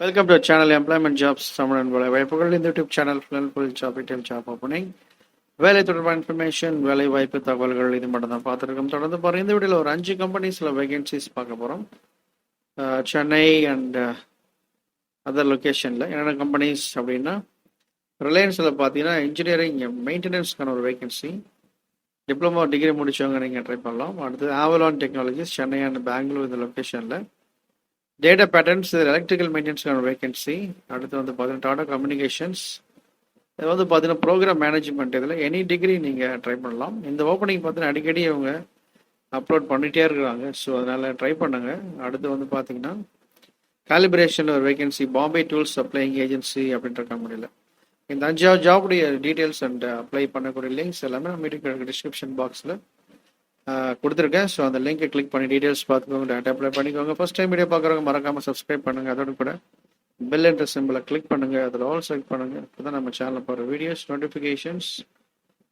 Welcome to our channel Employment Jobs Summer and வாய்ப்புகள். இந்த YouTube channel full job detail job opening வேலை தொடர்பான information வேலை வாய்ப்பு தகவல்கள் இது மட்டும் தான் பார்த்துருக்கோம். தொடர்ந்து பாருங்கள். இந்த வீடியோவில் ஒரு 5 கம்பெனிஸில் வேகன்சிஸ் பார்க்க போகிறோம். சென்னை அண்ட் அதர் லொக்கேஷனில் என்னென்ன கம்பெனிஸ் அப்படின்னா, ரிலையன்ஸில் பார்த்தீங்கன்னா இன்ஜினியரிங் மெயின்டெனன்ஸ்க்கான ஒரு வேகன்சி, டிப்ளமோ டிகிரி முடித்தவங்க நீங்கள் ட்ரை பண்ணலாம். அடுத்து ஆவலான் டெக்னாலஜிஸ் சென்னை அண்ட் பெங்களூர் இந்த லொக்கேஷனில். டேட்டா பேட்டர்ன்ஸ் இதில் எலக்ட்ரிக்கல் மெயின்டெனன்ஸ்க்கான வேகன்சி. அடுத்து வந்து பார்த்தீங்கன்னா டாடா கம்யூனிகேஷன்ஸ், இது வந்து பார்த்தீங்கன்னா ப்ரோக்ராம் மேனேஜ்மெண்ட். இதில் எனி டிகிரி நீங்கள் ட்ரை பண்ணலாம். இந்த ஓப்பனிங் பார்த்தீங்கன்னா அடிக்கடி அவங்க அப்லோட் பண்ணிகிட்டே இருக்கிறாங்க, ஸோ அதனால் ட்ரை பண்ணுங்கள். அடுத்து வந்து பார்த்தீங்கன்னா காலிபிரேஷன் ஒரு vacancy, Bombay tools supplying agency அப்படின்ற கம்பெனியில். இந்த 5 ஜாபுடைய டீட்டெயில்ஸ் அண்ட் அப்ளை பண்ணக்கூடிய லிங்க்ஸ் எல்லாமே நம்ம வீடியோ டிஸ்கிரிப்ஷன் பாக்ஸில் கொடுத்துருக்கேன். ஸோ அந்த லிங்கை கிளிக் பண்ணி டீட்டெயில்ஸ் பார்த்துக்கோங்க, டேட்டா அப்ளை பண்ணிக்கோங்க. ஃபஸ்ட் டைம் வீடியோ பார்க்குறவங்க மறக்காமல் சப்ஸ்கிரைப் பண்ணுங்கள். அதோட கூட பெல் என்ற சிம்பிளை கிளிக் பண்ணுங்கள், அதில் ஆல் செலக்ட் பண்ணுங்கள். இப்போ தான் நம்ம சேனலில் போகிற வீடியோஸ் நோட்டிஃபிகேஷன்ஸ்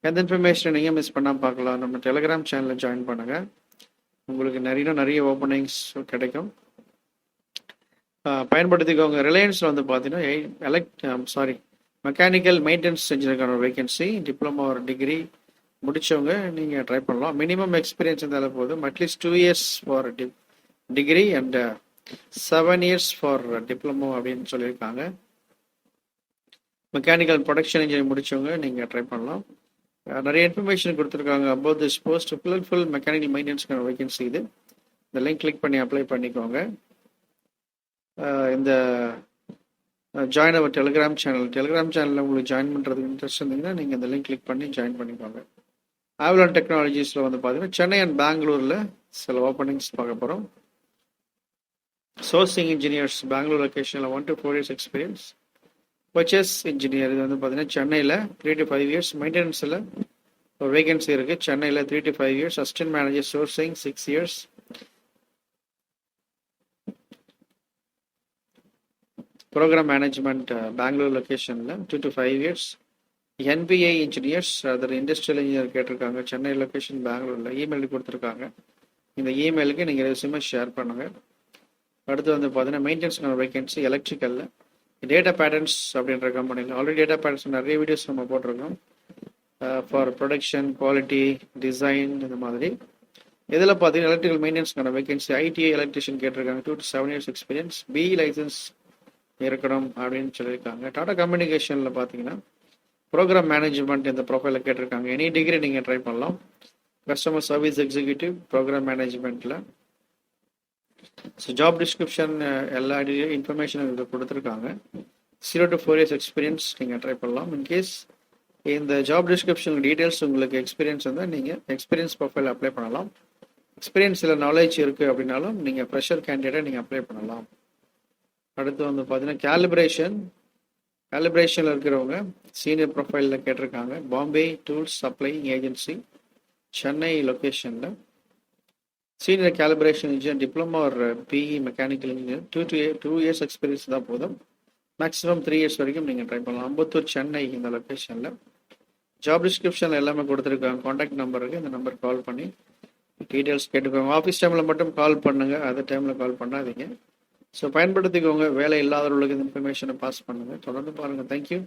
எந்த இன்ஃபர்மேஷனை நீங்கள் மிஸ் பண்ணால் பார்க்கலாம். நம்ம டெலிகிராம் சேனலில் ஜாயின் பண்ணுங்கள், உங்களுக்கு நிறைய ஓப்பனிங்ஸ் கிடைக்கும், பயன்படுத்திக்கோங்க. ரிலையன்ஸில் வந்து பார்த்தீங்கன்னா மெக்கானிக்கல் மெயின்டெனன்ஸ் இன்ஜினியருக்கான ஒரு வேகன்சி, டிப்ளமோ ஒரு டிகிரி முடித்தவங்க நீங்கள் ட்ரை பண்ணலாம். மினிமம் எக்ஸ்பீரியன்ஸ் இருந்தாலும் போதும், at least 2 years for degree and 7 years for diploma அப்படின்னு சொல்லியிருக்காங்க. மெக்கானிக்கல் ப்ரொடக்ஷன் இன்ஜினியர் முடித்தவங்க நீங்கள் ட்ரை பண்ணலாம். நிறைய இன்ஃபர்மேஷன் கொடுத்துருக்காங்க about this post. Full mechanical மெயின்டெனன்ஸ்க்கான வேகன்சி இது. இந்த லிங்க் கிளிக் பண்ணி அப்ளை பண்ணிக்கோங்க. இந்த ஜாயின் அவர் டெலிகிராம் சேனலில் உங்களுக்கு ஜாயின் பண்ணுறதுக்கு இன்ட்ரெஸ்ட் இருந்தீங்கன்னா நீங்கள் இந்த லிங்க் கிளிக் பண்ணி ஜாயின் பண்ணிக்கோங்க. ஆவலான் டெக்னாலஜிஸில் வந்து பார்த்தீங்கன்னா சென்னை அண்ட் பெங்களூரில் சில ஓப்பனிங்ஸ் பார்க்க போகிறோம். சோர்சிங் இன்ஜினியர்ஸ் பெங்களூர் லொக்கேஷனில் 1 to 4 years experience. Purchase engineer இது வந்து பார்த்தீங்கன்னா சென்னையில் 3 to 5 years. மெயின்டெனன்ஸில் ஒரு வேகன்சி இருக்குது சென்னையில் 3 to 5 years. Assistant manager sourcing 6 years. Program management Bangalore லொக்கேஷனில் 2 to 5 years. NPI engineers other industrial engineer கேட்டிருக்காங்க, சென்னை லொக்கேஷன் பெங்களூரில். இமெயில் கொடுத்துருக்காங்க, இந்த இமெயிலுக்கு நீங்கள் ரெஸ்யூமே ஷேர் பண்ணுங்கள். அடுத்து வந்து பார்த்தீங்கன்னா மெயின்டெனன்ஸ்க்கான வேகன்சி எலக்ட்ரிக்கலில். டேட்டா பேட்டர்ன்ஸ் அப்படின்ற கம்பெனியில் ஆல்ரெடி டேட்டா பேட்டர்ன்ஸ் நிறைய வீடியோஸ் நம்ம போட்டிருக்கோம், ஃபார் ப்ரொடக்ஷன், குவாலிட்டி, டிசைன் இந்த மாதிரி. இதில் பார்த்தீங்கன்னா எலக்ட்ரிக்கல் மெயின்டெனன்ஸ்க்கான வேகன்சி, ஐடிஐ எலக்ட்ரிஷியன் கேட்டிருக்காங்க, 2 to 7 years experience, B licence இருக்கணும் அப்படின்னு சொல்லியிருக்காங்க. டாடா கம்யூனிகேஷனில் பார்த்தீங்கன்னா ப்ரோக்ராம் மேனேஜ்மெண்ட் இந்த ப்ரொஃபைலில் கேட்டிருக்காங்க, எனி டிகிரி நீங்கள் ட்ரை பண்ணலாம். கஸ்டமர் சர்வீஸ் எக்ஸிக்யூட்டிவ் ப்ரோக்ராம் மேனேஜ்மெண்ட்டில். ஸோ ஜாப் டிஸ்கிரிப்ஷன் எல்லா இன்ஃபர்மேஷனும் இதில் கொடுத்துருக்காங்க. 0 to 4 years எக்ஸ்பீரியன்ஸ் நீங்கள் ட்ரை பண்ணலாம். இன்கேஸ் இந்த ஜாப் டிஸ்கிரிப்ஷன் டீட்டெயில்ஸ் உங்களுக்கு எக்ஸ்பீரியன்ஸ் இருந்தால் நீங்கள் எக்ஸ்பீரியன்ஸ் ப்ரொஃபைல் அப்ளை பண்ணலாம். எக்ஸ்பீரியன்ஸில் நாலேஜ் இருக்குது அப்படின்னாலும் நீங்கள் ஃப்ரெஷர் கேண்டிடேட்டை நீங்கள் அப்ளை பண்ணலாம். அடுத்து வந்து பார்த்தீங்கன்னா காலிபிரேஷனில் இருக்கிறவங்க சீனியர் ப்ரொஃபைலில் கேட்டிருக்காங்க, Bombay tools supplying agency Chennai லொக்கேஷனில். சீனியர் காலிபிரேஷன் இன்ஜினியர், டிப்ளமோ ஒரு BE mechanical engineer, 2 years experience தான் போதும். மேக்ஸிமம் 3 years வரைக்கும் நீங்கள் ட்ரை பண்ணலாம். அம்பத்தூர் சென்னை இந்த லொக்கேஷனில். ஜாப் டிஸ்கிரிப்ஷனில் எல்லாமே கொடுத்துருக்காங்க, காண்டாக்ட் நம்பருக்கு இந்த நம்பர் கால் பண்ணி டீட்டெயில்ஸ் கேட்டுக்கோங்க. ஆஃபீஸ் டைமில் மட்டும் கால் பண்ணுங்கள், அதர் டைமில் கால் பண்ணாதீங்க. ஸோ பயன்படுத்திக்கோங்க. வேலை இல்லாதவர்களுக்கு இந்த இன்ஃபர்மேஷனை பாஸ் பண்ணுங்கள். தொடர்ந்து பாருங்கள். தேங்க்யூ.